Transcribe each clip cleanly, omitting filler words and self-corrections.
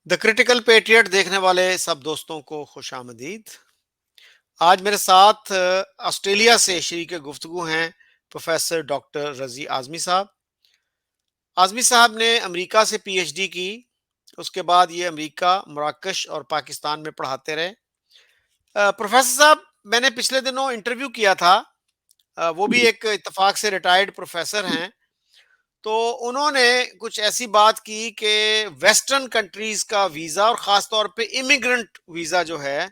The critical patriot دیکھنے والے سب دوستوں کو خوش آمدید۔ آج میرے ساتھ آسٹریلیا سے شریک گفتگو ہیں پروفیسر ڈاکٹر رضی اعظمی صاحب۔ اعظمی صاحب نے امریکہ سے پی ایچ ڈی کی، اس کے بعد یہ امریکہ، مراکش اور پاکستان میں پڑھاتے رہے۔ پروفیسر صاحب، میں نے پچھلے دنوں انٹرویو کیا تھا، وہ بھی ایک اتفاق سے ریٹائرڈ پروفیسر ہیں، تو انہوں نے کچھ ایسی بات کی کہ ویسٹرن کنٹریز کا ویزا اور خاص طور پہ امیگرنٹ ویزا جو ہے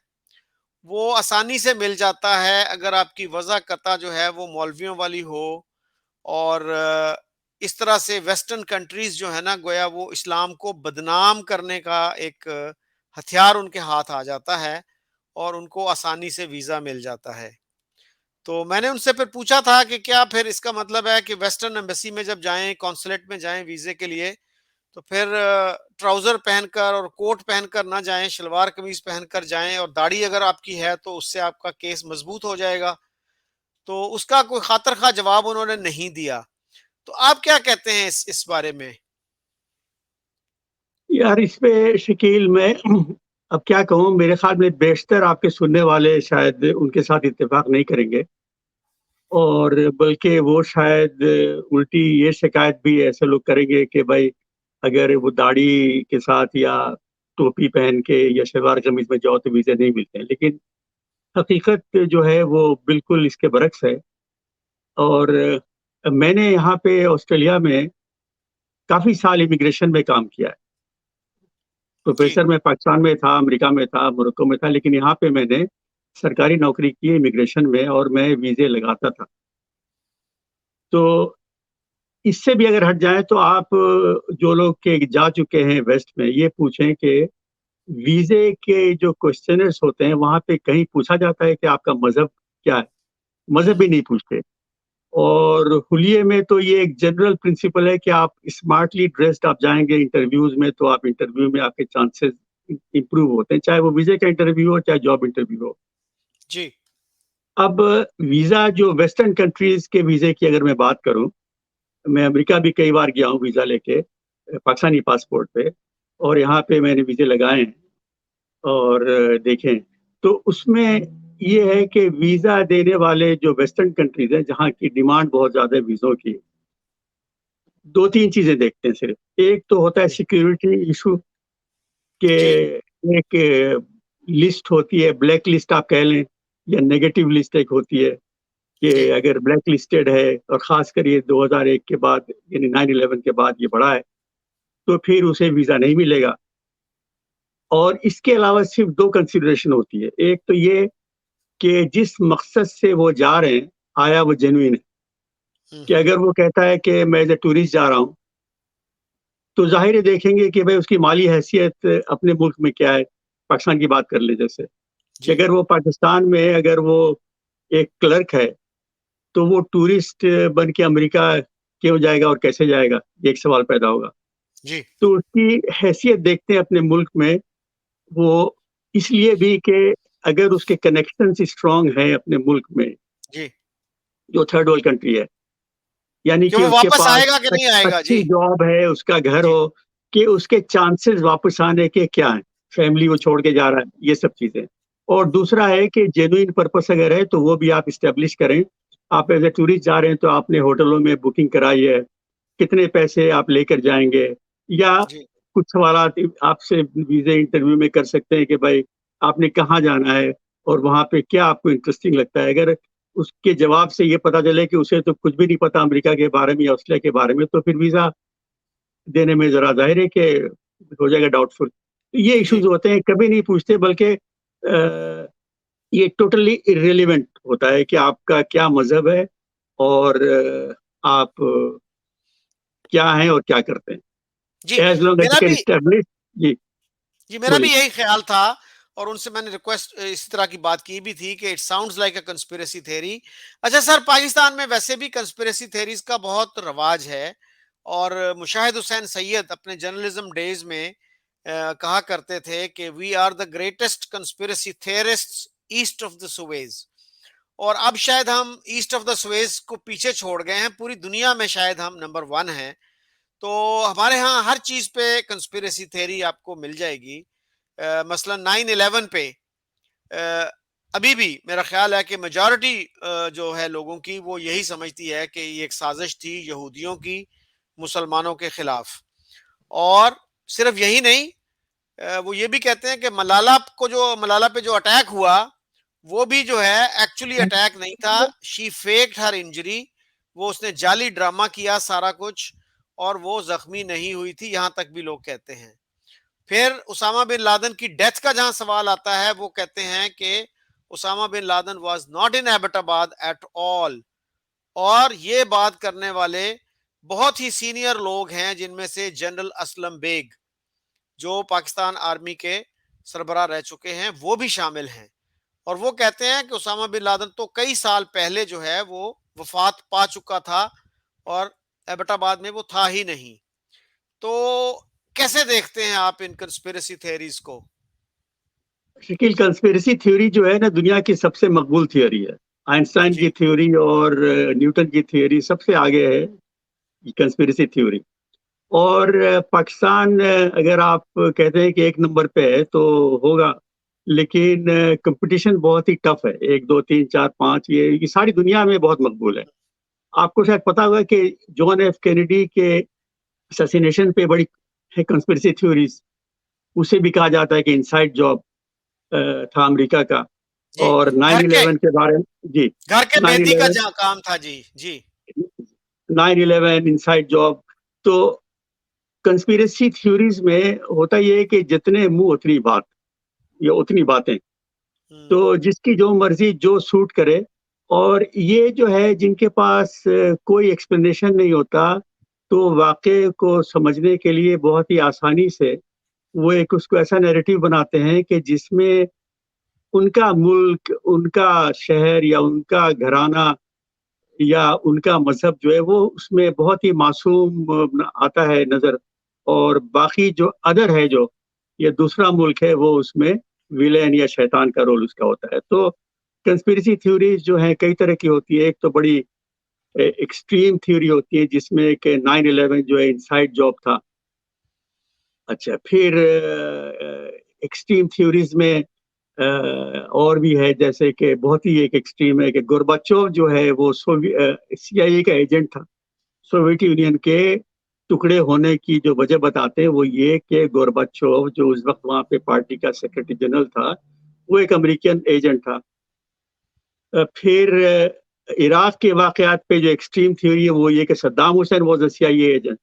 وہ آسانی سے مل جاتا ہے اگر آپ کی وضع قطع جو ہے وہ مولویوں والی ہو، اور اس طرح سے ویسٹرن کنٹریز جو ہے نا، گویا وہ اسلام کو بدنام کرنے کا ایک ہتھیار ان کے ہاتھ آ جاتا ہے اور ان کو آسانی سے ویزا مل جاتا ہے۔ تو میں نے ان سے پھر پوچھا تھا کہ کیا پھر اس کا مطلب ہے کہ ویسٹرن ایمبیسی میں جب جائیں، کونسلیٹ میں جائیں ویزے کے لیے، تو پھر ٹراؤزر پہن کر اور کوٹ پہن کر نہ جائیں، شلوار قمیض پہن کر جائیں، اور داڑھی اگر آپ کی ہے تو اس سے آپ کا کیس مضبوط ہو جائے گا؟ تو اس کا کوئی خاطر خواہ جواب انہوں نے نہیں دیا۔ تو آپ کیا کہتے ہیں اس بارے میں؟ یار اس پہ شکیل میں اب کیا کہوں، میرے خیال میں بیشتر آپ کے سننے والے شاید ان کے ساتھ اتفاق نہیں کریں گے، اور بلکہ وہ شاید الٹی یہ شکایت بھی ایسے لوگ کریں گے کہ بھائی اگر وہ داڑھی کے ساتھ یا ٹوپی پہن کے یا شلوار قمیض میں جاؤ تو ویزے نہیں ملتے ہیں، لیکن حقیقت جو ہے وہ بالکل اس کے برعکس ہے۔ اور میں نے یہاں پہ آسٹریلیا میں کافی سال امیگریشن میں کام کیا ہے۔ جی پروفیسر میں پاکستان میں تھا، امریکہ میں تھا، موروکو میں تھا، لیکن یہاں پہ میں نے سرکاری نوکری کی امیگریشن میں، اور میں ویزے لگاتا تھا۔ تو اس سے بھی اگر ہٹ جائیں تو آپ جو لوگ کے جا چکے ہیں ویسٹ میں، یہ پوچھیں کہ ویزے کے جو کوشچنرز ہوتے ہیں وہاں پہ کہیں پوچھا جاتا ہے کہ آپ کا مذہب کیا ہے؟ مذہب بھی نہیں پوچھتے۔ اور حلیے میں تو یہ ایک جنرل پرنسپل ہے کہ آپ اسمارٹلی ڈریسڈ آپ جائیں گے انٹرویوز میں، تو آپ انٹرویو میں آپ کے چانسز امپروو ہوتے ہیں، چاہے وہ ویزے کا انٹرویو ہو چاہے جاب انٹرویو ہو۔ جی اب ویزا جو ویسٹرن کنٹریز کے ویزے کی اگر میں بات کروں، میں امریکہ بھی کئی بار گیا ہوں ویزا لے کے پاکستانی پاسپورٹ پہ، اور یہاں پہ میں نے ویزے لگائے ہیں اور دیکھیں تو اس میں یہ ہے کہ ویزا دینے والے جو ویسٹرن کنٹریز ہیں جہاں کی ڈیمانڈ بہت زیادہ ہے ویزوں کی، دو تین چیزیں دیکھتے ہیں صرف۔ ایک تو ہوتا ہے جی سیکیورٹی ایشو، کہ جی ایک لسٹ ہوتی ہے، بلیک لسٹ آپ کہہ لیں یا نیگیٹو لسٹ ایک ہوتی ہے، جی کہ اگر بلیک لسٹڈ ہے، اور خاص کر یہ 2001 کے بعد یعنی 9/11 کے بعد یہ بڑھا ہے، تو پھر اسے ویزا نہیں ملے گا۔ اور اس کے علاوہ صرف دو کنسیڈریشن ہوتی ہے، ایک تو یہ کہ جس مقصد سے وہ جا رہے ہیں آیا وہ جینوین ہے۔ کہ اگر وہ کہتا ہے کہ میں ایز اے ٹورسٹ جا رہا ہوں، تو ظاہر ہے دیکھیں گے کہ بھائی اس کی مالی حیثیت اپنے ملک میں کیا ہے۔ پاکستان کی بات کر لیں جیسے، کہ جی اگر وہ پاکستان میں اگر وہ ایک کلرک ہے تو وہ ٹورسٹ بن کے امریکہ کیوں جائے گا اور کیسے جائے گا، یہ ایک سوال پیدا ہوگا۔ جی تو اس کی حیثیت دیکھتے ہیں اپنے ملک میں، وہ اس لیے بھی کہ اگر اس کے کنیکشنز اسٹرانگ ہیں اپنے ملک میں، جی جو تھرڈ ورلڈ کنٹری ہے، یعنی کہ کہ وہ اس کے واپس پاس آئے گا کہ نہیں آئے گا؟ اچھی جی جاب ہے، اس کا گھر جی ہو، کہ اس کے چانسز واپس آنے کے کیا ہیں، فیملی وہ چھوڑ کے جا رہا ہے، یہ سب چیزیں۔ اور دوسرا ہے کہ جینوئن پرپس اگر ہے تو وہ بھی آپ اسٹیبلش کریں۔ آپ ایز اے ٹورسٹ جا رہے ہیں تو آپ نے ہوٹلوں میں بکنگ کرائی ہے، کتنے پیسے آپ لے کر جائیں گے، یا جی کچھ سوالات آپ سے ویزے انٹرویو میں کر سکتے ہیں کہ بھائی آپ نے کہاں جانا ہے اور وہاں پہ کیا آپ کو انٹرسٹنگ لگتا ہے۔ اگر اس کے جواب سے یہ پتا چلے کہ اسے تو کچھ بھی نہیں پتا امریکہ کے بارے میں یا آسٹریلیا کے بارے میں، تو پھر ویزا دینے میں ذرا ظاہر ہے کہ ہو جائے گا ڈاؤٹ فل۔ یہ جی ایشوز ہوتے ہیں، کبھی نہیں پوچھتے، بلکہ یہ ٹوٹلی ارریلیونٹ ہوتا ہے کہ آپ کا کیا مذہب ہے، اور آپ کیا ہیں اور کیا کرتے جی ہیں، ایز لانگ ایز میرا یو کین بھی اسٹیبلش۔ جی جی میرا بھی بولیے۔ یہی خیال تھا، اور ان سے میں نے ریکویسٹ اسی طرح کی بات کی بھی تھی کہ it sounds like a conspiracy theory. اچھا سر، پاکستان میں ویسے بھی کنسپیریسی تھیریز کا بہت رواج ہے، اور مشاہد حسین سید اپنے جرنلزم ڈیز میں کہا کرتے تھے کہ we are the greatest conspiracy theorist east of the Suez. اور اب شاید ہم ایسٹ آف دا سویز کو پیچھے چھوڑ گئے ہیں، پوری دنیا میں شاید ہم نمبر ون ہیں۔ تو ہمارے ہاں ہر چیز پہ کنسپیریسی تھیوری آپ کو مل جائے گی. مثلا 9/11 پہ ابھی بھی میرا خیال ہے کہ میجورٹی جو ہے لوگوں کی وہ یہی سمجھتی ہے کہ یہ ایک سازش تھی یہودیوں کی مسلمانوں کے خلاف. اور صرف یہی نہیں، وہ یہ بھی کہتے ہیں کہ ملالہ پہ جو اٹیک ہوا وہ بھی جو ہے ایکچولی اٹیک نہیں تھا. شی فیکڈ ہر انجری، وہ اس نے جعلی ڈرامہ کیا سارا کچھ، اور وہ زخمی نہیں ہوئی تھی، یہاں تک بھی لوگ کہتے ہیں. پھر اسامہ بن لادن کی ڈیتھ کا جہاں سوال آتا ہے، وہ کہتے ہیں کہ Osama bin Laden was not in Abbottabad at all. اور یہ بات کرنے والے بہت ہی سینئر لوگ ہیں، جن میں سے جنرل اسلم بیگ جو پاکستان آرمی کے سربراہ رہ چکے ہیں وہ بھی شامل ہیں. اور وہ کہتے ہیں کہ اسامہ بن لادن تو کئی سال پہلے جو ہے وہ وفات پا چکا تھا اور ایبٹ آباد میں وہ تھا ہی نہیں. تو کیسے دیکھتے ہیں آپ ان کنسپیریسی تھیوریز کو؟ شکیل، کنسپیریسی تھیوری جو ہے نا دنیا کی سب سے مقبول تھیوری ہے. آئنسٹائن کی جی تھیوری اور نیوٹن کی تھیوری سب سے آگے ہے کنسپیریسی تھیوری. اور پاکستان اگر آپ کہتے ہیں کہ ایک نمبر پہ ہے تو ہوگا، لیکن کمپٹیشن بہت ہی ٹف ہے. 1 2 3 4 5 یہ ساری دنیا میں بہت مقبول ہے. آپ کو شاید پتا ہوگا کہ جان ایف کینیڈی کے اسیسینیشن پہ بڑی ہے کنسپیریسی تھیوریز. اسے بھی کہا جاتا ہے کہ انسائڈ جاب تھا امریکہ کا. جی، اور گھر 9/11 کے بارے میں، جی، کے مہندی کا 9/11 جہاں کام تھا. جی جی 9/11 انسائڈ جاب. تو کنسپیریسی تھیوریز میں ہوتا یہ ہے کہ جتنے منہ اتنی بات یا اتنی باتیں، تو جس کی جو مرضی جو سوٹ کرے. اور یہ جو ہے جن کے پاس کوئی ایکسپلینیشن نہیں ہوتا، تو واقعے کو سمجھنے کے لیے بہت ہی آسانی سے وہ ایک اس کو ایسا نیریٹو بناتے ہیں کہ جس میں ان کا ملک، ان کا شہر یا ان کا گھرانہ یا ان کا مذہب جو ہے وہ اس میں بہت ہی معصوم آتا ہے نظر. اور باقی جو ادر ہے، جو یہ دوسرا ملک ہے، وہ اس میں ویلن یا شیطان کا رول اس کا ہوتا ہے. تو کنسپیریسی تھیوریز جو ہیں کئی طرح کی ہوتی ہے. ایک تو بڑی ایکسٹریم تھیوری ہوتی ہے جس میں کہ 9/11 جو ہے انسائڈ جاب تھا. اچھا، پھر ایکسٹریم تھیوریز میں اور بھی ہے، جیسے کہ بہت ہی ایک ایکسٹریم ہے کہ گورباچوف جو ہے وہ سی آئی اے کا ایجنٹ تھا. سوویت یونین کے ٹکڑے ہونے کی جو وجہ بتاتے ہیں وہ یہ کہ گورباچوف جو اس وقت وہاں پہ پارٹی کا سیکرٹری جنرل تھا، وہ ایک امریکن ایجنٹ تھا. پھر عراق کے واقعات پہ جو ایکسٹریم تھیوری ہے وہ یہ کہ Saddam Hussein was a C I A agent.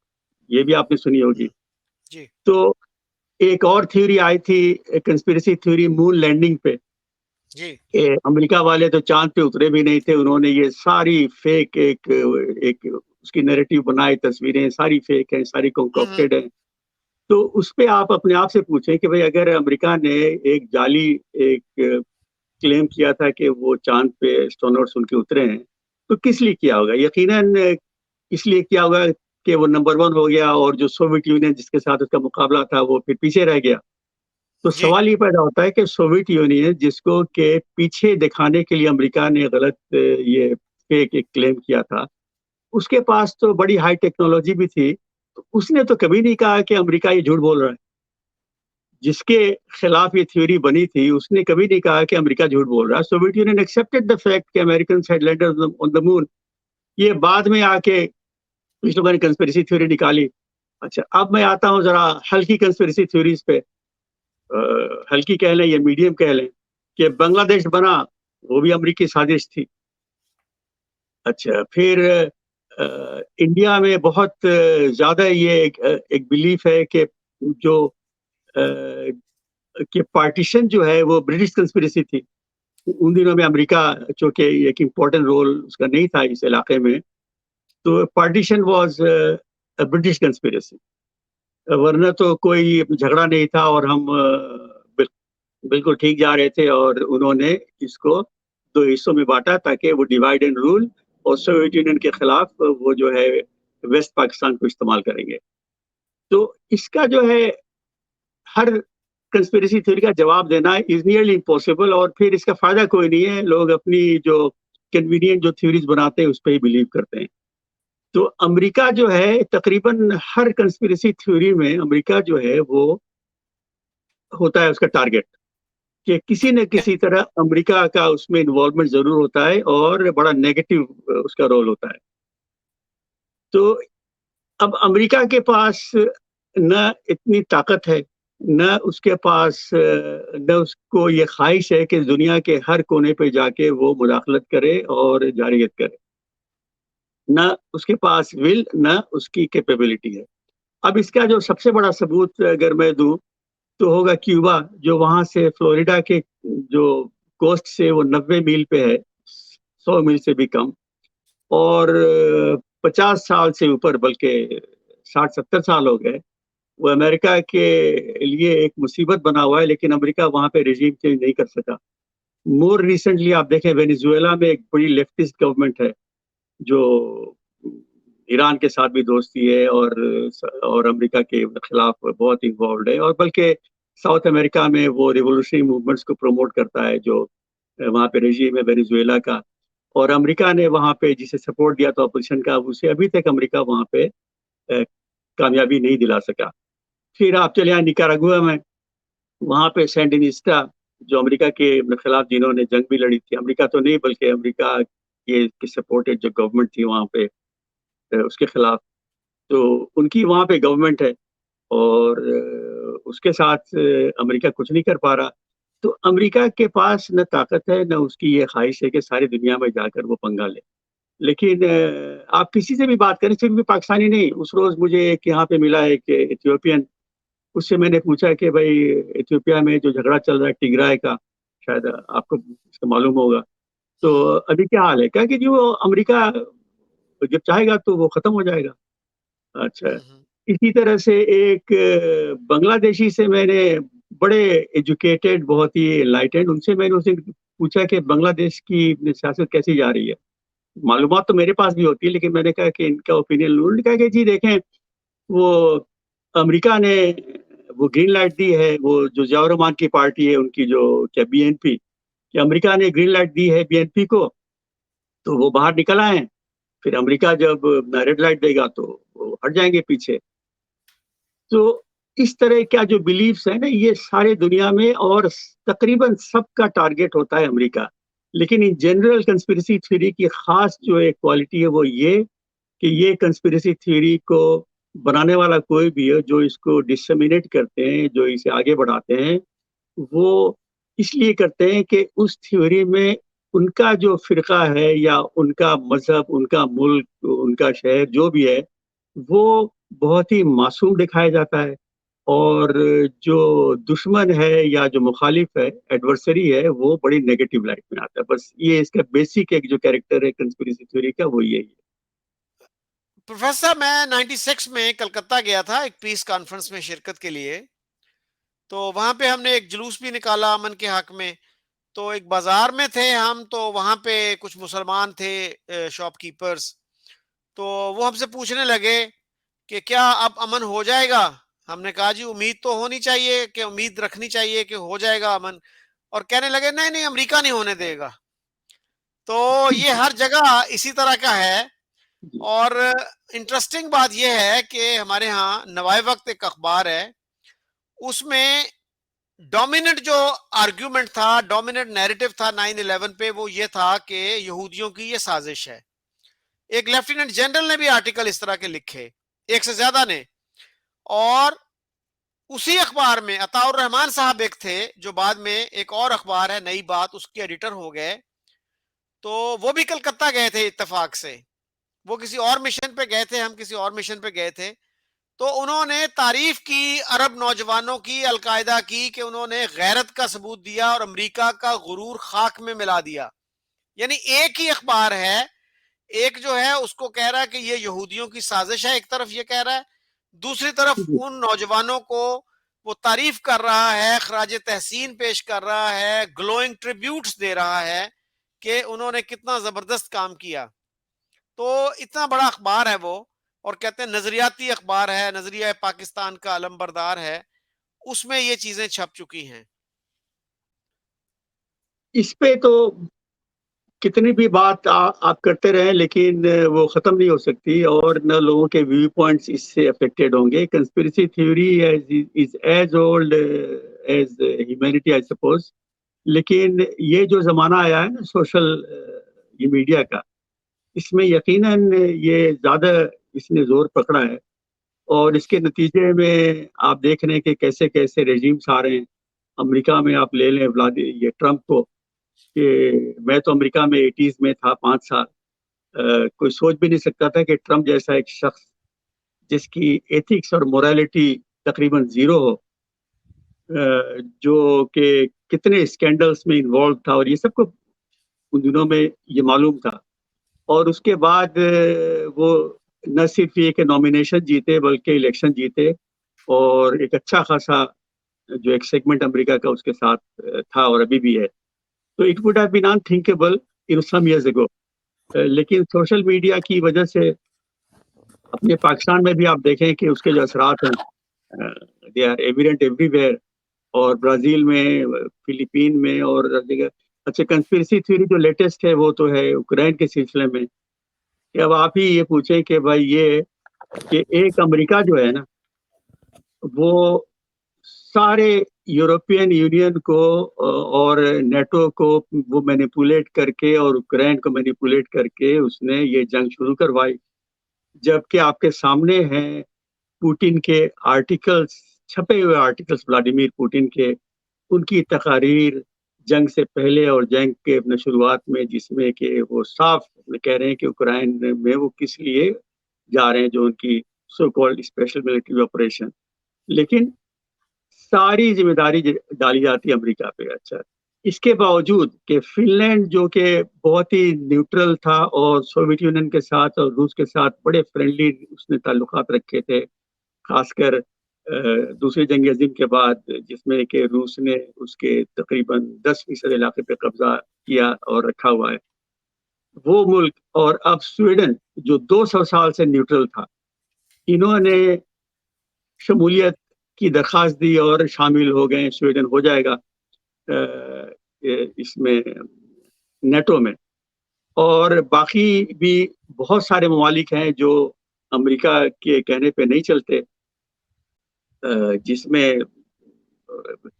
یہ بھی آپ نے سنی ہوگی. جی تو ایک اور تھیوری آئی تھی، کنسپیریسی تھیوری مون لینڈنگ پہ، جی کہ امریکہ والے تو چاند پہ اترے بھی نہیں تھے. انہوں نے یہ ساری فیک ایک اس کی نیریٹو بنائی، تصویریں ساری فیک ہیں، ساری کنکوکٹڈ ہیں. تو اس پہ آپ اپنے آپ سے پوچھیں کہ بھئی اگر امریکہ نے ایک جعلی ایک کلیم کیا تھا کہ وہ چاند پہ اسٹروناٹس ان کے اترے ہیں، تو کس لیے کیا ہوگا؟ یقیناً اس لیے کیا ہوگا کہ وہ نمبر 1 ہو گیا، اور جو سوویت یونین جس کے ساتھ اس کا مقابلہ تھا وہ پھر پیچھے رہ گیا. تو جی سوال یہ پیدا ہوتا ہے کہ سوویت یونین جس کو کہ پیچھے دکھانے کے لیے امریکہ نے غلط یہ فیک ایک کلیم کیا تھا، اس کے پاس تو بڑی ہائی ٹیکنالوجی بھی تھی. تو اس نے تو کبھی نہیں کہا کہ امریکہ یہ جھوٹ بول رہا ہے. جس کے خلاف یہ تھیوری بنی تھی اس نے کبھی نہیں کہا کہ امریکہ جھوٹ بول رہا ہے. Soviet union expected the fact کہ امریکنز ہیڈ لینڈڈ آن دا مون. یہ بعد میں آ کے کچھ لوگوں نے کنسپیریسی تھیوری نکالی. اچھا، اب میں آتا ہوں ذرا ہلکی کنسپیریسی تھیوریز پہ. ہلکی کہہ لیں یا میڈیم کہہ لیں کہ بنگلہ دیش بنا وہ بھی امریکی سازش تھی. اچھا، پھر انڈیا میں بہت زیادہ یہ ایک بلیف ہے کہ جو کہ پارٹیشن جو ہے وہ برٹش کنسپیریسی تھی. ان دنوں میں امریکا چونکہ ایک امپورٹنٹ رول اس کا نہیں تھا اس علاقے میں، تو پارٹیشن واز برٹش کنسپیریسی. ورنہ تو کوئی جھگڑا نہیں تھا اور ہم بالکل ٹھیک جا رہے تھے. اور انہوں نے اس کو 2 حصوں میں بانٹا تاکہ وہ ڈیوائڈ اینڈ رول، اور سوویت یونین کے خلاف وہ جو ہے ویسٹ پاکستان کو استعمال کریں گے. تو اس کا جو ہے ہر کنسپیریسی تھیوری کا جواب دینا از نیئرلی امپاسبل، اور پھر اس کا فائدہ کوئی نہیں ہے. لوگ اپنی جو کنوینئنٹ جو تھیوریز بناتے ہیں اس پہ ہی بلیو کرتے ہیں. تو امریکہ جو ہے تقریباً ہر کنسپریسی تھیوری میں امریکہ جو ہے وہ ہوتا ہے اس کا ٹارگیٹ، کہ کسی نہ کسی طرح امریکہ کا اس میں انوالومنٹ ضرور ہوتا ہے اور بڑا نیگیٹو اس کا رول ہوتا ہے. تو اب امریکہ کے پاس نہ اتنی طاقت ہے، نہ اس کے پاس نہ اس کو یہ خواہش ہے کہ دنیا کے ہر کونے پہ جا کے وہ مداخلت کرے اور جارحیت کرے، نہ اس کے پاس ول نہ اس کی کیپیبلٹی ہے. اب اس کا جو سب سے بڑا ثبوت اگر میں دوں تو ہوگا کیوبا، جو وہاں سے فلوریڈا کے جو کوسٹ سے وہ 90 میل پہ ہے، 100 میل سے بھی کم، اور 50 سال سے اوپر بلکہ 60-70 سال ہو گئے وہ امریکہ کے لیے ایک مصیبت بنا ہوا ہے، لیکن امریکہ وہاں پہ رژیم چینج نہیں کر سکا. مور ریسنٹلی آپ دیکھیں وینیزویلا میں ایک بڑی لیفٹسٹ گورنمنٹ ہے جو ایران کے ساتھ بھی دوستی ہے اور امریکہ کے خلاف بہت انوالوڈ ہے، اور بلکہ ساؤتھ امریکہ میں وہ ریولوشنری موومنٹس کو پروموٹ کرتا ہے جو وہاں پہ رژیم ہے وینیزویلا کا. اور امریکہ نے وہاں پہ جسے سپورٹ دیا تھا اپوزیشن کا، اسے ابھی تک امریکہ وہاں پہ کامیابی نہیں دلا سکا. پھر آپ چلے آئے نکاراگوا میں، وہاں پہ سینڈینسٹا جو امریکہ کے خلاف جنہوں نے جنگ بھی لڑی تھی، امریکہ تو نہیں بلکہ امریکہ کی سپورٹڈ جو گورنمنٹ تھی وہاں پہ اس کے خلاف، تو ان کی وہاں پہ گورنمنٹ ہے اور اس کے ساتھ امریکہ کچھ نہیں کر پا رہا. تو امریکہ کے پاس نہ طاقت ہے نہ اس کی یہ خواہش ہے کہ ساری دنیا میں جا کر وہ پنگا لے. لیکن آپ کسی سے بھی بات کریں، صرف بھی پاکستانی نہیں، اس روز مجھے ایک یہاں پہ ملا ایک ایتھیوپین، اس سے میں نے پوچھا کہ بھائی ایتھیوپیا میں جو جھگڑا چل رہا ہے ٹگرائے کا، شاید آپ کو اس کا معلوم ہوگا، تو ابھی کیا حال ہے؟ کیا کہ جو امریکہ جب چاہے گا تو وہ ختم ہو جائے گا. اچھا، اسی طرح سے ایک بنگلہ دیشی سے میں نے، بڑے ایجوکیٹڈ بہت ہی لائٹنڈ، ان سے میں نے اسے پوچھا کہ بنگلہ دیش کی سیاست کیسی جا رہی ہے. معلومات تو میرے پاس بھی ہوتی ہے لیکن میں نے کہا کہ ان کا اوپینین، انہوں نے کہا کہ جی دیکھیں وہ امریکہ نے وہ گرین لائٹ دی ہے، وہ جو ضیاء الرحمان کی پارٹی ہے ان کی جو کیا بی این پی، کہ امریکہ نے گرین لائٹ دی ہے بی این پی کو تو وہ باہر نکل آئے ہیں، پھر امریکہ جب ریڈ لائٹ دے گا تو وہ ہٹ جائیں گے پیچھے. تو اس طرح کا جو بلیفس ہیں نا یہ سارے دنیا میں، اور تقریباً سب کا ٹارگیٹ ہوتا ہے امریکہ. لیکن ان جنرل کنسپریسی تھیوری کی خاص جو ایک کوالٹی ہے وہ یہ کہ یہ کنسپریسی تھیوری کو بنانے والا کوئی بھی ہے جو اس کو ڈسمینیٹ کرتے ہیں، جو اسے آگے بڑھاتے ہیں، وہ اس لیے کرتے ہیں کہ اس تھیوری میں ان کا جو فرقہ ہے یا ان کا مذہب، ان کا ملک، ان کا شہر جو بھی ہے وہ بہت ہی معصوم دکھایا جاتا ہے، اور جو دشمن ہے یا جو مخالف ہے، ایڈورسری ہے، وہ بڑی نیگیٹو لائٹ میں آتا ہے. بس یہ اس کا بیسک ایک جو کیریکٹر ہے کنسپریسی تھیوری کا وہ یہی ہے. پروفیسر میں 96 میں کلکتہ گیا تھا ایک پیس کانفرنس میں شرکت کے لیے، تو وہاں پہ ہم نے ایک جلوس بھی نکالا امن کے حق میں. تو ایک بازار میں تھے ہم، تو وہاں پہ کچھ مسلمان تھے شاپ کیپرز، تو وہ ہم سے پوچھنے لگے کہ کیا اب امن ہو جائے گا. ہم نے کہا جی امید تو ہونی چاہیے، کہ امید رکھنی چاہیے کہ ہو جائے گا امن. اور کہنے لگے نہیں نہیں امریکہ نہیں ہونے دے گا. تو یہ ہر جگہ اسی طرح کا ہے. اور انٹرسٹنگ بات یہ ہے کہ ہمارے ہاں نوائے وقت ایک اخبار ہے، اس میں ڈومیننٹ جو آرگیومنٹ تھا، ڈومیننٹ نیریٹو تھا 9/11 پہ، وہ یہ تھا کہ یہودیوں کی یہ سازش ہے. ایک لیفٹیننٹ جنرل نے بھی آرٹیکل اس طرح کے لکھے، ایک سے زیادہ نے. اور اسی اخبار میں عطاء الرحمان صاحب ایک تھے جو بعد میں ایک اور اخبار ہے نئی بات، اس کے ایڈیٹر ہو گئے. تو وہ بھی کلکتہ گئے تھے اتفاق سے، وہ کسی اور مشن پہ گئے تھے، ہم کسی اور مشن پہ گئے تھے. تو انہوں نے تعریف کی عرب نوجوانوں کی، القاعدہ کی، کہ انہوں نے غیرت کا ثبوت دیا اور امریکہ کا غرور خاک میں ملا دیا. یعنی ایک ہی اخبار ہے، ایک جو ہے اس کو کہہ رہا ہے کہ یہ یہودیوں کی سازش ہے، ایک طرف یہ کہہ رہا ہے، دوسری طرف ان نوجوانوں کو وہ تعریف کر رہا ہے، خراج تحسین پیش کر رہا ہے، گلوئنگ ٹریبیوٹس دے رہا ہے کہ انہوں نے کتنا زبردست کام کیا. تو اتنا بڑا اخبار ہے وہ، اور کہتے ہیں نظریاتی اخبار ہے، نظریہ پاکستان کا علم بردار ہے، اس میں یہ چیزیں چھپ چکی ہیں. اس پہ تو کتنی بھی بات آپ کرتے رہیں لیکن وہ ختم نہیں ہو سکتی اور نہ لوگوں کے ویو پوائنٹس اس سے افیکٹڈ ہوں گے. Conspiracy theory is as old as humanity I suppose. لیکن یہ جو زمانہ آیا ہے نا سوشل یہ میڈیا کا, اس میں یقیناً یہ زیادہ اس نے زور پکڑا ہے, اور اس کے نتیجے میں آپ دیکھ رہے ہیں کہ کیسے کیسے رجیمس آ رہے ہیں. امریکہ میں آپ لے لیں یہ ٹرمپ کو, کہ میں تو امریکہ میں 80s میں تھا 5 سال, کوئی سوچ بھی نہیں سکتا تھا کہ ٹرمپ جیسا ایک شخص جس کی ایتھکس اور مورالٹی تقریباً زیرو ہو, جو کہ کتنے اسکینڈلس میں انوالو تھا, اور یہ سب کو ان دنوں میں یہ معلوم تھا. اور اس کے بعد وہ نہ صرف یہ کہ نامینیشن جیتے بلکہ الیکشن جیتے, اور ایک اچھا خاصا جو ایک سیگمنٹ امریکہ کا اس کے ساتھ تھا اور ابھی بھی ہے. تو it would have been unthinkable in some years ago. لیکن سوشل میڈیا کی وجہ سے اپنے پاکستان میں بھی آپ دیکھیں کہ اس کے جو اثرات ہیں they are evident everywhere, اور برازیل میں, فلپین میں اور دیگر. اچھا, کنسپیرسی تھیوری جو لیٹسٹ ہے وہ تو ہے اوکرائن کے سلسلے میں, کہ اب آپ ہی یہ پوچھیں کہ بھائی یہ کہ ایک امریکہ جو ہے نا وہ سارے یورپین یونین کو اور نیٹو کو وہ مینیپولیٹ کر کے اور اوکرائن کو مینیپولیٹ کر کے اس نے یہ جنگ شروع کروائی, جبکہ آپ کے سامنے ہیں پوٹن کے آرٹیکلز, چھپے ہوئے آرٹیکلز ولادیمیر پوٹن کے, ان کی تقاریر جنگ سے پہلے اور جنگ کے اپنے شروعات میں, جس میں کہ وہ صاف کہہ رہے ہیں کہ اوکرائن میں وہ کس لیے جا رہے ہیں, جو ان کی so called special military operation. لیکن ساری ذمہ داری ڈالی جاتی ہے امریکہ پہ. اچھا, اس کے باوجود کہ فن لینڈ جو کہ بہت ہی نیوٹرل تھا اور سوویت یونین کے ساتھ اور روس کے ساتھ بڑے فرینڈلی اس نے تعلقات رکھے تھے, خاص کر دوسری جنگ عظیم کے بعد, جس میں کہ روس نے اس کے تقریباً 10% علاقے پہ قبضہ کیا اور رکھا ہوا ہے, وہ ملک. اور اب سویڈن جو 200 سال سے نیوٹرل تھا, انہوں نے شمولیت کی درخواست دی اور شامل ہو گئے, سویڈن ہو جائے گا اس میں نیٹو میں. اور باقی بھی بہت سارے ممالک ہیں جو امریکہ کے کہنے پہ نہیں چلتے, جس میں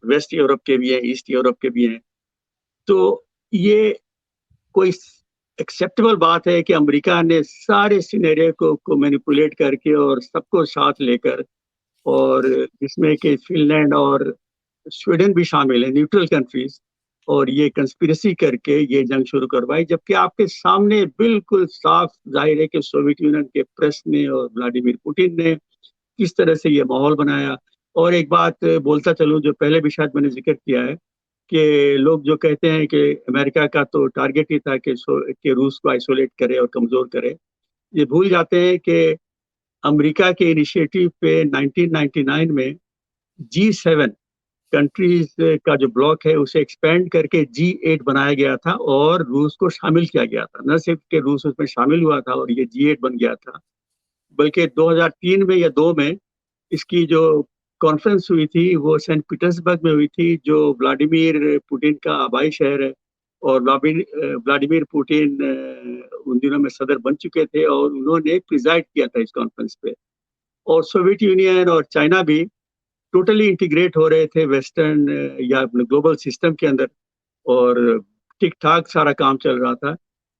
ویسٹ یورپ کے بھی ہیں, ایسٹ یورپ کے بھی ہیں. تو یہ کوئی ایکسیپٹیبل بات ہے کہ امریکہ نے سارے سینیریو کو مینیپولیٹ کر کے اور سب کو ساتھ لے کر, اور جس میں کہ فن لینڈ اور سویڈن بھی شامل ہے, نیوٹرل کنٹریز, اور یہ کنسپیرسی کر کے یہ جنگ شروع کروائی, جبکہ آپ کے سامنے بالکل صاف ظاہر ہے کہ سوویت یونین کے پریس نے اور ولادیمیر پوٹن نے کس طرح سے یہ ماحول بنایا. اور ایک بات بولتا چلوں جو پہلے بھی شاید میں نے ذکر کیا ہے, کہ لوگ جو کہتے ہیں کہ امریکہ کا تو ٹارگیٹ ہی تھا کہ روس کو آئسولیٹ کرے اور کمزور کرے, یہ بھول جاتے ہیں کہ امریکہ کے انیشیٹو پہ 1999 میں G7 کنٹریز کا جو بلاک ہے اسے ایکسپینڈ کر کے G8 بنایا گیا تھا, اور روس کو شامل کیا گیا تھا. نہ صرف کہ روس اس میں شامل ہوا تھا اور یہ G8 بن گیا تھا, بلکہ 2003 میں یا 2002 میں اس کی جو کانفرنس ہوئی تھی وہ سینٹ پیٹرسبرگ میں ہوئی تھی, جو ولادیمیر پوٹن کا آبائی شہر ہے, اور ولادیمیر پوٹن ان دنوں میں صدر بن چکے تھے, اور انہوں نے پریزائڈ کیا تھا اس کانفرنس پہ. اور سوویت یونین اور چائنا بھی ٹوٹلی انٹیگریٹ ہو رہے تھے ویسٹرن یا گلوبل سسٹم کے اندر, اور ٹھیک ٹھاک سارا کام چل رہا تھا.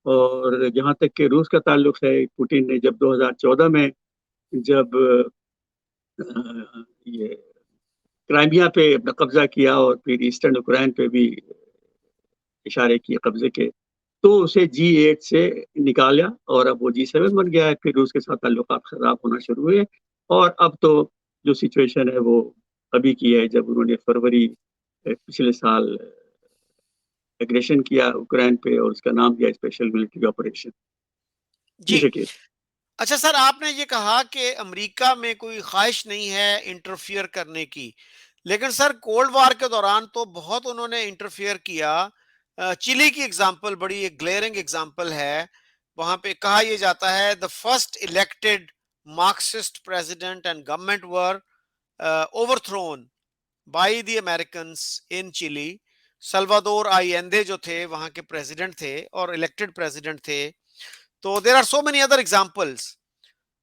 اور جہاں تک کہ روس کا تعلق ہے, پوٹن نے جب 2014 میں جب یہ کرائمیا پہ اپنا قبضہ کیا اور پھر ایسٹرن اوکرائن پہ بھی اشارے کیے قبضے کے, تو اسے G8 سے نکالا اور اب وہ G7 بن گیا ہے. پھر روس کے ساتھ تعلقات خراب ہونا شروع ہوئے, اور اب تو جو سچویشن ہے وہ ابھی کی ہے, جب انہوں نے فروری پچھلے سال ایگریشن کیا اوکرائن پہ اور اس کا نام دیا اسپیشل ملٹری آپریشن. جی اچھا سر, آپ نے یہ کہا کہ امریکہ میں کوئی خواہش نہیں ہے انٹرفیئر کرنے کی, لیکن سر کولڈ وار کے دوران تو بہت انہوں نے انٹرفیئر کیا. چلی کی ایگزامپل بڑی ایک گلیئرنگ ایگزامپل ہے, وہاں پہ کہا یہ جاتا ہے the first elected Marxist president and government were overthrown by the Americans in Chile. سلوادور آئیندے جو تھے وہاں کے پریزیڈنٹ تھے اور الیکٹڈ پریزیڈنٹ تھے. تو there are so many other examples.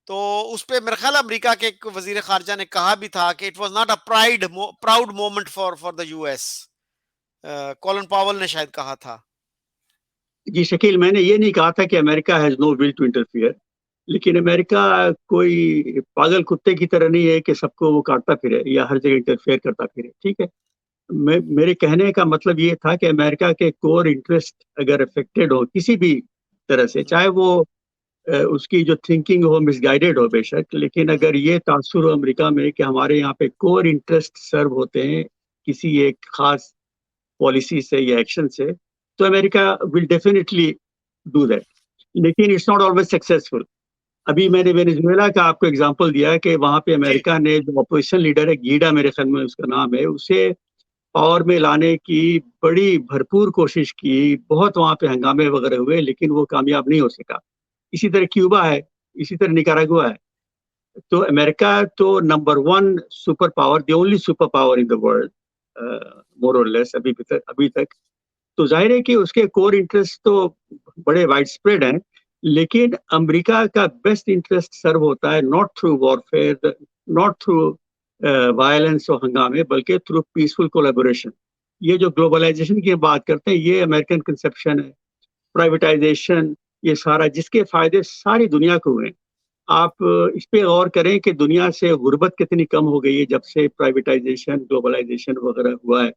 تو اس پہ میرا خیال امریکہ کے ایک وزیر خارجہ نے کہا بھی تھا کہ it was not a proud moment for the U S. Colin Powell نے شاید کہا تھا. جی شکیل، میں نے یہ نہیں کہا تھا کہ امریکہ has no will to interfere, لیکن امریکہ کوئی پاگل کتے کی طرح نہیں ہے کہ سب کو وہ کاٹتا پھرے یا ہر جگہ انٹرفیئر کرتا پھرے. ٹھیک ہے، میرے کہنے کا مطلب یہ تھا کہ امریکہ کے کور انٹرسٹ اگر افیکٹڈ ہو کسی بھی طرح سے، چاہے وہ اس کی جو تھنکنگ ہو مس گائیڈڈ ہو بے شک، لیکن اگر یہ تاثر ہو امریکہ میں کہ ہمارے یہاں پہ کور انٹرسٹ سرو ہوتے ہیں کسی ایک خاص پالیسی سے یا ایکشن سے، تو امریکہ ول ڈیفینیٹلی ڈو دیٹ، لیکن اٹس ناٹ آلویز سکسیسفل. ابھی میں نے وینیزویلا کا آپ کو اگزامپل دیا کہ وہاں پہ جی امریکہ نے جو اپوزیشن لیڈر ہے گیڈا میرے خیال میں اس کا نام ہے، اسے پاور میں لانے کی بڑی بھرپور کوشش کی، بہت وہاں پہ ہنگامے وغیرہ ہوئے لیکن وہ کامیاب نہیں ہو سکا. اسی طرح کیوبا ہے، اسی طرح نکاراگوا ہے. تو امریکہ تو number one super power, the only super power in the world more or less ابھی تک. تو ظاہر ہے کہ اس کے کور انٹرسٹ تو بڑے وائڈ اسپریڈ ہیں، لیکن امریکہ کا بیسٹ انٹرسٹ سرو ہوتا ہے not through warfare, not through violence اور ہنگامے، بلکہ تھرو پیسفل کولیبوریشن. یہ جو گلوبلائزیشن کی بات کرتے ہیں یہ امریکن کنسپشن ہے. پرائیویٹائزیشن، یہ سارا جس کے فائدے ساری دنیا کو ہوئے. آپ اس پہ غور کریں کہ دنیا سے غربت کتنی کم ہو گئی ہے جب سے پرائیویٹائزیشن گلوبلائزیشن وغیرہ ہوا ہے،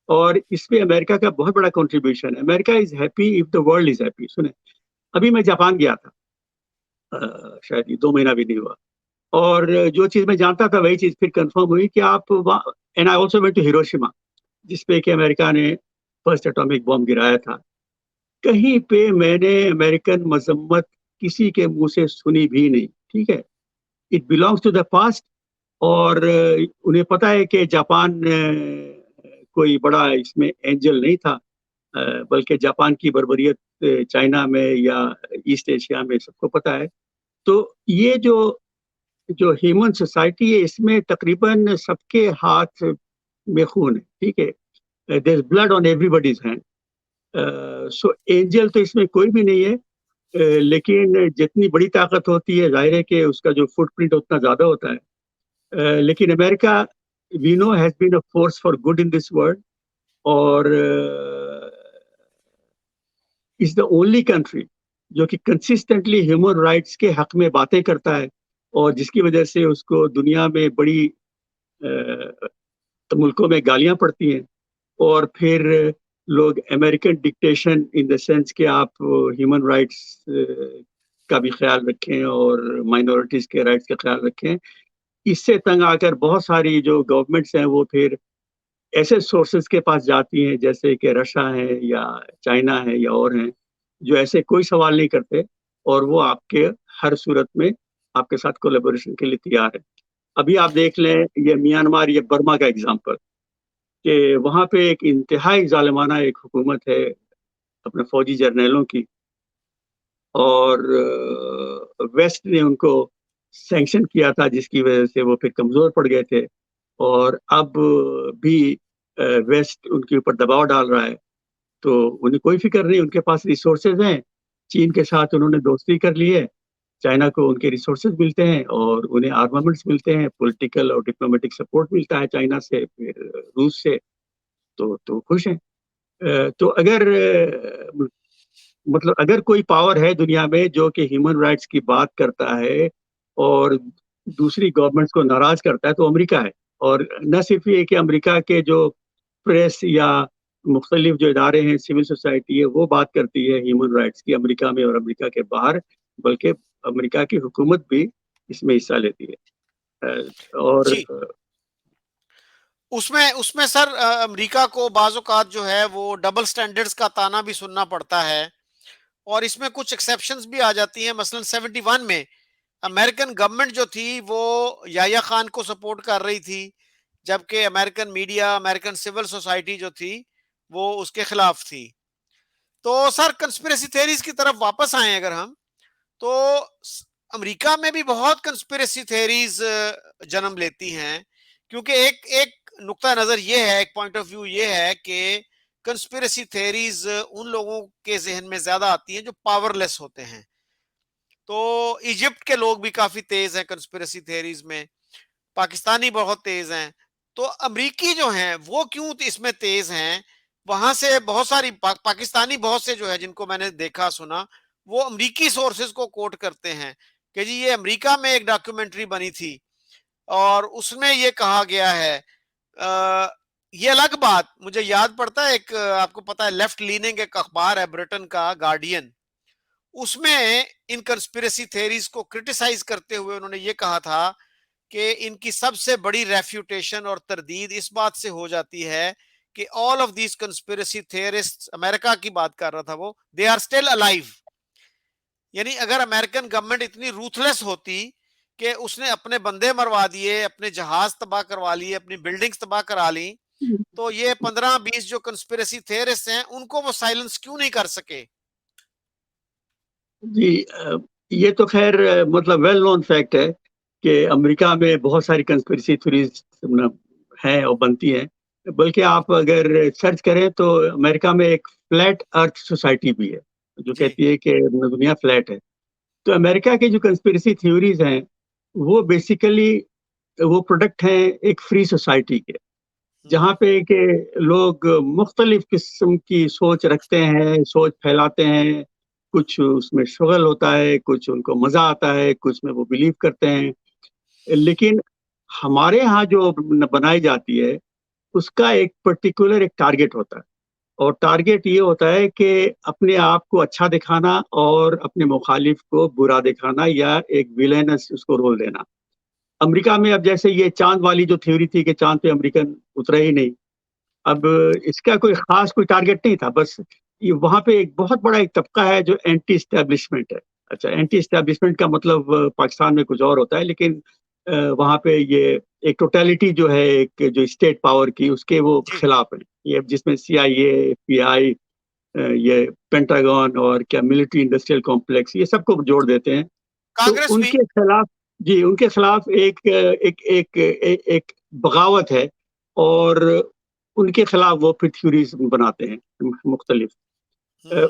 اور اس پہ امریکہ کا بہت بڑا کنٹریبیوشن ہے. امریکہ is happy if the world is happy. سنیں، ابھی میں جاپان گیا تھا، شاید یہ 2 مہینہ بھی نہیں ہوا، اور جو چیز میں جانتا تھا وہی چیز پھر کنفرم ہوئی کہ آپ and I also went to Hiroshima, جس پہ کہ امریکہ نے فرسٹ اٹامک بم گرایا تھا. کہیں پہ میں نے امریکن مذمت کسی کے منہ سے سنی بھی نہیں. ٹھیک ہے، it belongs to the past. اور انہیں پتا ہے کہ جاپان کوئی بڑا اس میں اینجل نہیں تھا، بلکہ جاپان کی بربریت چائنا میں یا ایسٹ ایشیا میں سب کو پتا ہے. تو یہ جو ہیومن سوسائٹی ہے اس میں تقریباً سب کے ہاتھ میں خون ہے. ٹھیک ہے، there is blood on every body's hand. So angle تو اس میں کوئی بھی نہیں ہے، لیکن جتنی بڑی طاقت ہوتی ہے ظاہر ہے کہ اس کا جو فٹ پرنٹ اتنا زیادہ ہوتا ہے. لیکن امریکہ we know has been a force for good in this world, اور از دا اونلی کنٹری جو کہ کنسسٹنٹلی ہیومن رائٹس کے حق میں باتیں کرتا ہے، اور جس کی وجہ سے اس کو دنیا میں بڑی ملکوں میں گالیاں پڑتی ہیں. اور پھر لوگ American dictation in the sense کہ آپ ہیومن رائٹس کا بھی خیال رکھیں اور مائنورٹیز کے رائٹس کا خیال رکھیں. اس سے تنگ آ کر بہت ساری جو گورنمنٹس ہیں وہ پھر ایسے سورسز کے پاس جاتی ہیں جیسے کہ رشیا ہے یا چائنا ہے یا اور ہیں، جو ایسے کوئی سوال نہیں کرتے اور وہ آپ کے ہر صورت میں آپ کے ساتھ کولیبوریشن کے لیے تیار ہے. ابھی آپ دیکھ لیں یہ میانمار، یہ برما کا ایگزامپل، کہ وہاں پہ ایک انتہائی ظالمانہ ایک حکومت ہے اپنے فوجی جرنیلوں کی، اور ویسٹ نے ان کو سینکشن کیا تھا جس کی وجہ سے وہ پھر کمزور پڑ گئے تھے، اور اب بھی ویسٹ ان کے اوپر دباؤ ڈال رہا ہے. تو انہیں کوئی فکر نہیں، ان کے پاس ریسورسز ہیں. چین کے ساتھ انہوں نے دوستی کر لی ہے، چائنا کو ان کے ریسورسز ملتے ہیں اور انہیں آرمامنٹس ملتے ہیں، پولیٹیکل اور ڈپلومیٹک سپورٹ ملتا ہے چائنا سے، پھر روس سے. تو خوش ہیں. تو اگر کوئی پاور ہے دنیا میں جو کہ ہیومن رائٹس کی بات کرتا ہے اور دوسری گورنمنٹس کو ناراض کرتا ہے تو امریکہ ہے. اور نہ صرف یہ کہ امریکہ کے جو پریس یا مختلف جو ادارے ہیں، سول سوسائٹی ہے، وہ بات کرتی ہے ہیومن رائٹس کی امریکہ میں اور امریکہ کے باہر، بلکہ امریکہ کی حکومت بھی اس میں حصہ لیتی ہے. اور جی، اس میں سر امریکہ کو بعض اوقات جو ہے وہ ڈبل سٹینڈرڈز کا تانا بھی سننا پڑتا ہے، اور اس میں کچھ ایکسیپشنز بھی آ جاتی ہیں. مثلا 71 میں امریکن گورنمنٹ جو تھی وہ یحییٰ خان کو سپورٹ کر رہی تھی، جبکہ American media, American civil society جو تھی وہ اس کے خلاف تھی. تو سر کنسپریسی تھیریز کی طرف واپس آئیں اگر ہم، تو امریکہ میں بھی بہت کنسپریسی تھیریز جنم لیتی ہیں، کیونکہ ایک نقطہ نظر یہ ہے، ایک پوائنٹ آف ویو یہ ہے کہ کنسپیرسی تھیریز ان لوگوں کے ذہن میں زیادہ آتی ہیں جو پاور لیس ہوتے ہیں. تو ایجپٹ کے لوگ بھی کافی تیز ہیں کنسپیرسی تھیریز میں, پاکستانی بہت تیز ہیں. تو امریکی جو ہیں وہ کیوں اس میں تیز ہیں؟ وہاں سے بہت ساری پاکستانی بہت سے جو ہے جن کو میں نے دیکھا سنا, وہ امریکی سورسز کو کوٹ کرتے ہیں کہ جی یہ امریکہ میں ایک ڈاکیومنٹری بنی تھی اور اس میں یہ کہا گیا ہے. یہ الگ بات, مجھے یاد پڑتا ہے ایک, آپ کو پتا ہے لیفٹ لیننگ ایک اخبار ہے برٹن کا, گارڈین, اس میں ان کنسپیرسی تھیریز کو کرٹیسائز کرتے ہوئے انہوں نے یہ کہا تھا کہ ان کی سب سے بڑی ریفیوٹیشن اور تردید اس بات سے ہو جاتی ہے کہ all of these conspiracy theorists, امریکہ کی بات کر رہا تھا وہ, they are still alive. یعنی اگر امریکن گورنمنٹ اتنی روتھلیس ہوتی کہ اس نے اپنے بندے مروا دیے, اپنے جہاز تباہ کروا لیے, اپنی بلڈنگز تباہ کرا لی, تو یہ 15-20 جو کنسپیرسی تھیورسٹ ہیں ان کو وہ سائلنس کیوں نہیں کر سکے؟ جی, یہ تو خیر مطلب ویل نون فیکٹ ہے کہ امریکہ میں بہت ساری کنسپیرسی تھیوریز ہیں اور بنتی ہیں. بلکہ آپ اگر سرچ کریں تو امریکہ میں ایک فلیٹ ارتھ سوسائٹی بھی ہے جو جی کہتی ہے کہ دنیا فلیٹ ہے. تو امریکہ کی جو کنسپیرسی تھیوریز ہیں وہ بیسیکلی وہ پروڈکٹ ہیں ایک فری سوسائٹی کے, جہاں پہ کہ لوگ مختلف قسم کی سوچ رکھتے ہیں, سوچ پھیلاتے ہیں. کچھ اس میں شغل ہوتا ہے, کچھ ان کو مزہ آتا ہے, کچھ میں وہ بلیو کرتے ہیں. لیکن ہمارے ہاں جو بنائی جاتی ہے اس کا ایک پرٹیکولر ایک ٹارگٹ ہوتا ہے, اور ٹارگٹ یہ ہوتا ہے کہ اپنے آپ کو اچھا دکھانا اور اپنے مخالف کو برا دکھانا یا ایک ویلینس اس کو رول دینا. امریکہ میں اب جیسے یہ چاند والی جو تھیوری تھی کہ چاند پہ امریکن اترے ہی نہیں, اب اس کا کوئی خاص کوئی ٹارگٹ نہیں تھا, بس وہاں پہ ایک بہت بڑا ایک طبقہ ہے جو اینٹی اسٹیبلشمنٹ ہے. اچھا, اینٹی اسٹیبلشمنٹ کا مطلب پاکستان میں کچھ اور ہوتا ہے, لیکن وہاں پہ یہ ایک ٹوٹیلٹی جو ہے ایک جو اسٹیٹ پاور کی, اس کے وہ جی, خلاف ہے. یہ جس میں سی آئی اے, ایف بی آئی, یہ پینٹاگون اور کیا ملٹری انڈسٹریل کمپلیکس, یہ سب کو جوڑ دیتے ہیں. تو کانگریس ان بھی. کے خلاف, جی ان کے خلاف ایک ایک ایک ایک بغاوت ہے, اور ان کے خلاف وہ پھر تھیوریز بناتے ہیں مختلف.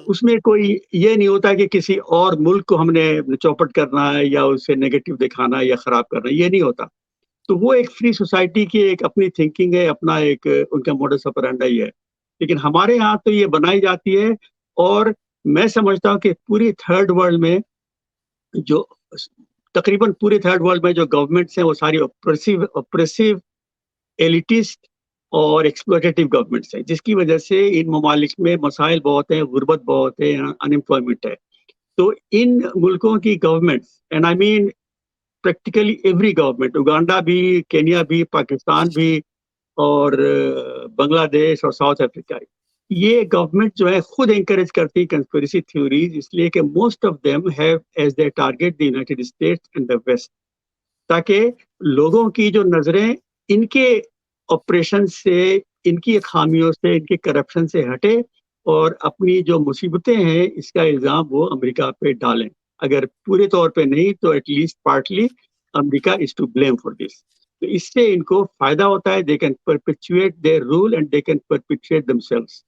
اس میں کوئی یہ نہیں ہوتا کہ کسی اور ملک کو ہم نے چوپٹ کرنا ہے یا اسے نیگیٹو دکھانا یا خراب کرنا, یہ نہیں ہوتا. تو وہ ایک فری سوسائٹی کی ایک اپنی تھنکنگ ہے, اپنا ایک ان کا موڈس آپرینڈی ہے. لیکن ہمارے ہاں تو یہ بنائی جاتی ہے, اور میں سمجھتا ہوں کہ پوری تھرڈ ورلڈ میں جو تقریباً پورے تھرڈ ورلڈ میں جو گورنمنٹس ہیں وہ ساری اپریسیو ایلیٹسٹ اور ایکسپلوٹیٹو گورنمنٹس ہیں, جس کی وجہ سے ان ممالک میں مسائل بہت ہیں, غربت بہت ہے, انمپلائمنٹ ہے. تو ان ملکوں کی governments, and I mean practically every government, Uganda بھی, کینیا بھی, پاکستان بھی, اور بنگلہ دیش اور ساؤتھ افریقہ, یہ گورنمنٹ جو ہے خود انکریج کرتی ہے کنسپیرسی تھیوریز, اس لیے کہ most of them have as they target the United States and the West, تاکہ لوگوں کی جو نظریں ان کے آپریشن سے, ان کی خامیوں سے, ان کے کرپشن سے ہٹے, اور اپنی جو مصیبتیں ہیں اس کا الزام وہ امریکہ پہ ڈالیں. اگر پورے طور پہ نہیں تو at least partly America is to blame for this. تو اس سے ان کو فائدہ ہوتا ہے, they can perpetuate their rule and they can perpetuate them selves.